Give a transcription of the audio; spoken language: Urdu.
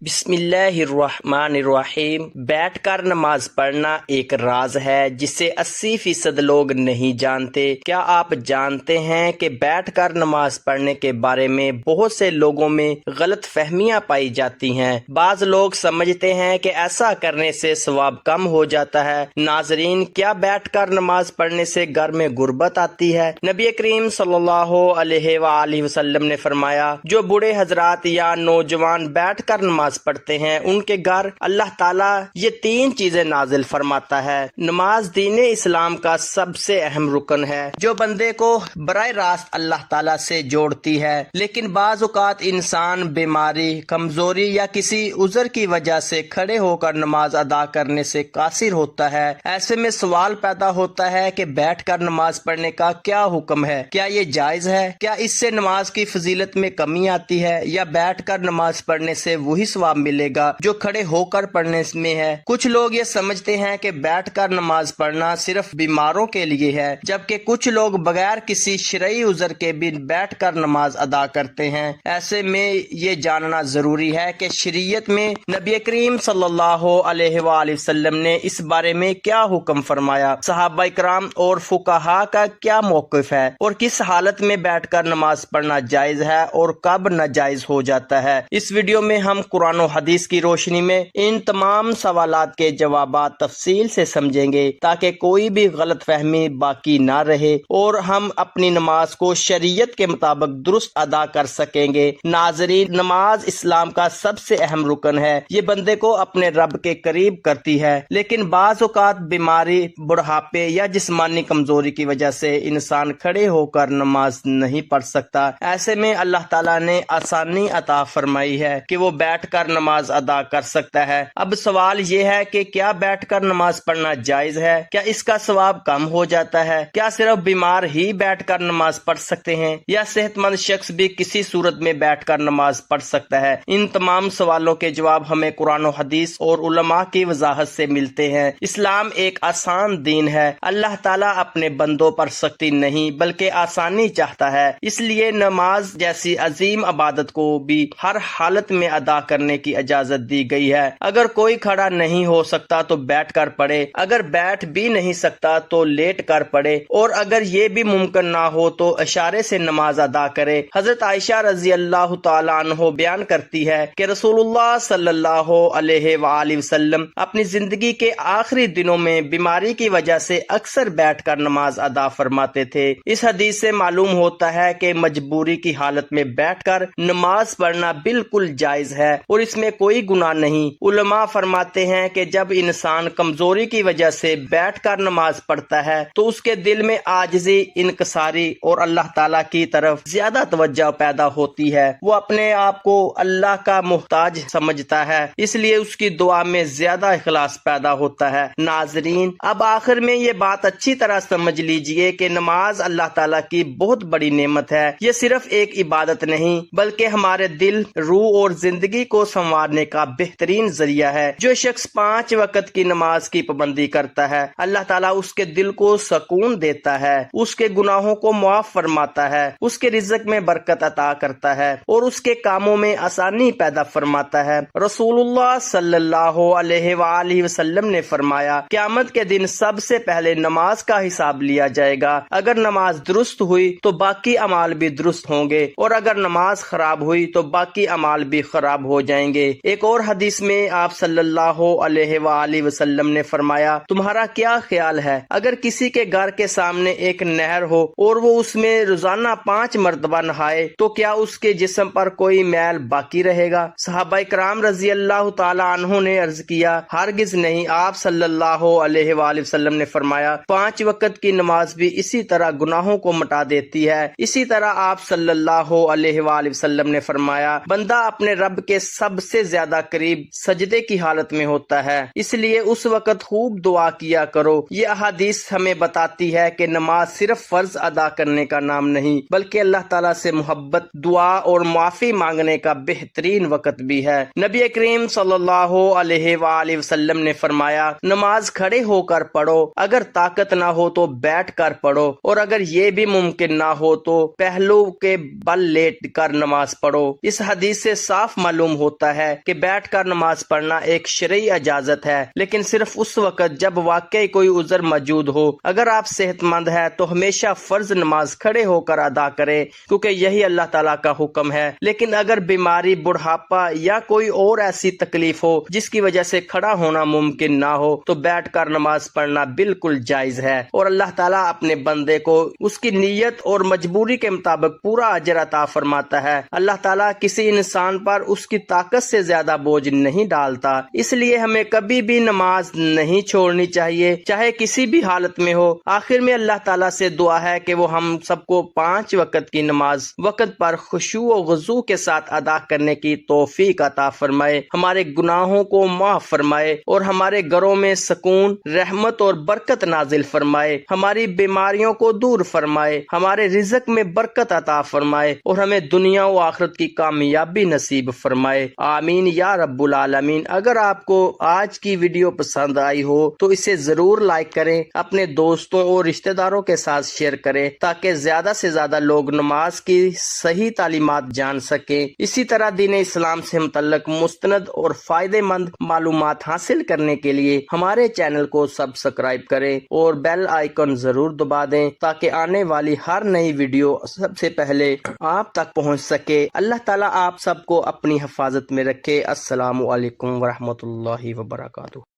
بسم اللہ الرحمن الرحیم۔ بیٹھ کر نماز پڑھنا ایک راز ہے جسے 80% لوگ نہیں جانتے۔ کیا آپ جانتے ہیں کہ بیٹھ کر نماز پڑھنے کے بارے میں بہت سے لوگوں میں غلط فہمیاں پائی جاتی ہیں۔ بعض لوگ سمجھتے ہیں کہ ایسا کرنے سے ثواب کم ہو جاتا ہے۔ ناظرین، کیا بیٹھ کر نماز پڑھنے سے گھر میں غربت آتی ہے؟ نبی کریم صلی اللہ علیہ وآلہ وسلم نے فرمایا، جو بوڑھے حضرات یا نوجوان بیٹھ کر نماز پڑھتے ہیں ان کے گھر اللہ تعالیٰ یہ 3 چیزیں نازل فرماتا ہے۔ نماز دین اسلام کا سب سے اہم رکن ہے جو بندے کو براہ راست اللہ تعالیٰ سے جوڑتی ہے، لیکن بعض اوقات انسان بیماری، کمزوری یا کسی عذر کی وجہ سے کھڑے ہو کر نماز ادا کرنے سے قاصر ہوتا ہے۔ ایسے میں سوال پیدا ہوتا ہے کہ بیٹھ کر نماز پڑھنے کا کیا حکم ہے؟ کیا یہ جائز ہے؟ کیا اس سے نماز کی فضیلت میں کمی آتی ہے یا بیٹھ کر نماز پڑھنے سے وہی ثواب ملے گا جو کھڑے ہو کر پڑھنے میں ہے؟ کچھ لوگ یہ سمجھتے ہیں کہ بیٹھ کر نماز پڑھنا صرف بیماروں کے لیے ہے، جبکہ کچھ لوگ بغیر کسی شرعی عذر کے بھی بیٹھ کر نماز ادا کرتے ہیں۔ ایسے میں یہ جاننا ضروری ہے کہ شریعت میں نبی کریم صلی اللہ علیہ وآلہ وسلم نے اس بارے میں کیا حکم فرمایا، صحابہ کرام اور فقہا کا کیا موقف ہے، اور کس حالت میں بیٹھ کر نماز پڑھنا جائز ہے اور کب ناجائز ہو جاتا ہے۔ اس ویڈیو میں ہم قرآن و حدیث کی روشنی میں ان تمام سوالات کے جوابات تفصیل سے سمجھیں گے تاکہ کوئی بھی غلط فہمی باقی نہ رہے اور ہم اپنی نماز کو شریعت کے مطابق درست ادا کر سکیں گے۔ ناظرین، نماز اسلام کا سب سے اہم رکن ہے۔ یہ بندے کو اپنے رب کے قریب کرتی ہے، لیکن بعض اوقات بیماری، بڑھاپے یا جسمانی کمزوری کی وجہ سے انسان کھڑے ہو کر نماز نہیں پڑھ سکتا۔ ایسے میں اللہ تعالیٰ نے آسانی عطا فرمائی ہے کہ وہ بیٹھ کر نماز ادا کر سکتا ہے۔ اب سوال یہ ہے کہ کیا بیٹھ کر نماز پڑھنا جائز ہے؟ کیا اس کا ثواب کم ہو جاتا ہے؟ کیا صرف بیمار ہی بیٹھ کر نماز پڑھ سکتے ہیں یا صحت مند شخص بھی کسی صورت میں بیٹھ کر نماز پڑھ سکتا ہے؟ ان تمام سوالوں کے جواب ہمیں قرآن و حدیث اور علماء کی وضاحت سے ملتے ہیں۔ اسلام ایک آسان دین ہے۔ اللہ تعالیٰ اپنے بندوں پر سختی نہیں بلکہ آسانی چاہتا ہے، اس لیے نماز جیسی عظیم عبادت کو بھی ہر حالت میں ادا کرنے کی اجازت دی گئی ہے۔ اگر کوئی کھڑا نہیں ہو سکتا تو بیٹھ کر پڑھے، اگر بیٹھ بھی نہیں سکتا تو لیٹ کر پڑھے، اور اگر یہ بھی ممکن نہ ہو تو اشارے سے نماز ادا کرے۔ حضرت عائشہ رضی اللہ تعالی عنہ بیان کرتی ہے کہ رسول اللہ صلی اللہ علیہ وآلہ وسلم اپنی زندگی کے آخری دنوں میں بیماری کی وجہ سے اکثر بیٹھ کر نماز ادا فرماتے تھے۔ اس حدیث سے معلوم ہوتا ہے کہ مجبوری کی حالت میں بیٹھ کر نماز پڑھنا بالکل جائز ہے اور اس میں کوئی گناہ نہیں۔ علماء فرماتے ہیں کہ جب انسان کمزوری کی وجہ سے بیٹھ کر نماز پڑھتا ہے تو اس کے دل میں عاجزی، انکساری اور اللہ تعالیٰ کی طرف زیادہ توجہ پیدا ہوتی ہے۔ وہ اپنے آپ کو اللہ کا محتاج سمجھتا ہے، اس لیے اس کی دعا میں زیادہ اخلاص پیدا ہوتا ہے۔ ناظرین، اب آخر میں یہ بات اچھی طرح سمجھ لیجئے کہ نماز اللہ تعالیٰ کی بہت بڑی نعمت ہے۔ یہ صرف ایک عبادت نہیں بلکہ ہمارے دل، روح اور زندگی کو سنوارنے کا بہترین ذریعہ ہے۔ جو شخص 5 وقت کی نماز کی پابندی کرتا ہے، اللہ تعالیٰ اس کے دل کو سکون دیتا ہے، اس کے گناہوں کو معاف فرماتا ہے، اس کے رزق میں برکت عطا کرتا ہے اور اس کے کاموں میں آسانی پیدا فرماتا ہے۔ رسول اللہ صلی اللہ علیہ وآلہ وسلم نے فرمایا، قیامت کے دن سب سے پہلے نماز کا حساب لیا جائے گا۔ اگر نماز درست ہوئی تو باقی اعمال بھی درست ہوں گے، اور اگر نماز خراب ہوئی تو باقی اعمال بھی خراب ہو جائیں گے۔ ایک اور حدیث میں آپ صلی اللہ علیہ وآلہ وسلم نے فرمایا، تمہارا کیا خیال ہے اگر کسی کے گھر کے سامنے ایک نہر ہو اور وہ اس میں روزانہ 5 مرتبہ نہائے تو کیا اس کے جسم پر کوئی میل باقی رہے گا؟ صحابہ کرام رضی اللہ تعالی عنہ نے عرض کیا، ہرگز نہیں۔ آپ صلی اللہ علیہ وآلہ وسلم نے فرمایا، 5 وقت کی نماز بھی اسی طرح گناہوں کو مٹا دیتی ہے۔ اسی طرح آپ صلی اللہ علیہ وآلہ وسلم نے فرمایا، بندہ اپنے رب کے سب سے زیادہ قریب سجدے کی حالت میں ہوتا ہے، اس لیے اس وقت خوب دعا کیا کرو۔ یہ احادیث ہمیں بتاتی ہے کہ نماز صرف فرض ادا کرنے کا نام نہیں بلکہ اللہ تعالیٰ سے محبت، دعا اور معافی مانگنے کا بہترین وقت بھی ہے۔ نبی کریم صلی اللہ علیہ وآلہ وسلم نے فرمایا، نماز کھڑے ہو کر پڑھو، اگر طاقت نہ ہو تو بیٹھ کر پڑھو، اور اگر یہ بھی ممکن نہ ہو تو پہلو کے بل لیٹ کر نماز پڑھو۔ اس حدیث سے صاف معلوم ہوتا ہوتا ہے کہ بیٹھ کر نماز پڑھنا ایک شرعی اجازت ہے، لیکن صرف اس وقت جب واقعی کوئی عذر موجود ہو۔ اگر آپ صحت مند ہے تو ہمیشہ فرض نماز کھڑے ہو کر ادا کریں، کیونکہ یہی اللہ تعالیٰ کا حکم ہے۔ لیکن اگر بیماری، بڑھاپا یا کوئی اور ایسی تکلیف ہو جس کی وجہ سے کھڑا ہونا ممکن نہ ہو تو بیٹھ کر نماز پڑھنا بالکل جائز ہے، اور اللہ تعالیٰ اپنے بندے کو اس کی نیت اور مجبوری کے مطابق پورا اجر عطا فرماتا ہے۔ اللہ تعالیٰ کسی انسان پر اس کی طاقت سے زیادہ بوجھ نہیں ڈالتا، اس لیے ہمیں کبھی بھی نماز نہیں چھوڑنی چاہیے، چاہے کسی بھی حالت میں ہو۔ آخر میں اللہ تعالیٰ سے دعا ہے کہ وہ ہم سب کو 5 وقت کی نماز وقت پر خشوع و خضوع کے ساتھ ادا کرنے کی توفیق عطا فرمائے، ہمارے گناہوں کو معاف فرمائے اور ہمارے گھروں میں سکون، رحمت اور برکت نازل فرمائے، ہماری بیماریوں کو دور فرمائے، ہمارے رزق میں برکت عطا فرمائے اور ہمیں دنیا و آخرت کی کامیابی نصیب فرمائے، آمین یا رب العالمین۔ اگر آپ کو آج کی ویڈیو پسند آئی ہو تو اسے ضرور لائک کریں، اپنے دوستوں اور رشتہ داروں کے ساتھ شیئر کریں تاکہ زیادہ سے زیادہ لوگ نماز کی صحیح تعلیمات جان سکیں۔ اسی طرح دین اسلام سے متعلق مستند اور فائدہ مند معلومات حاصل کرنے کے لیے ہمارے چینل کو سبسکرائب کریں اور بیل آئیکن ضرور دبا دیں تاکہ آنے والی ہر نئی ویڈیو سب سے پہلے آپ تک پہنچ سکے۔ اللہ تعالیٰ آپ سب کو اپنی حفاظت میں رکھے۔ السلام علیکم ورحمۃ اللہ وبرکاتہ۔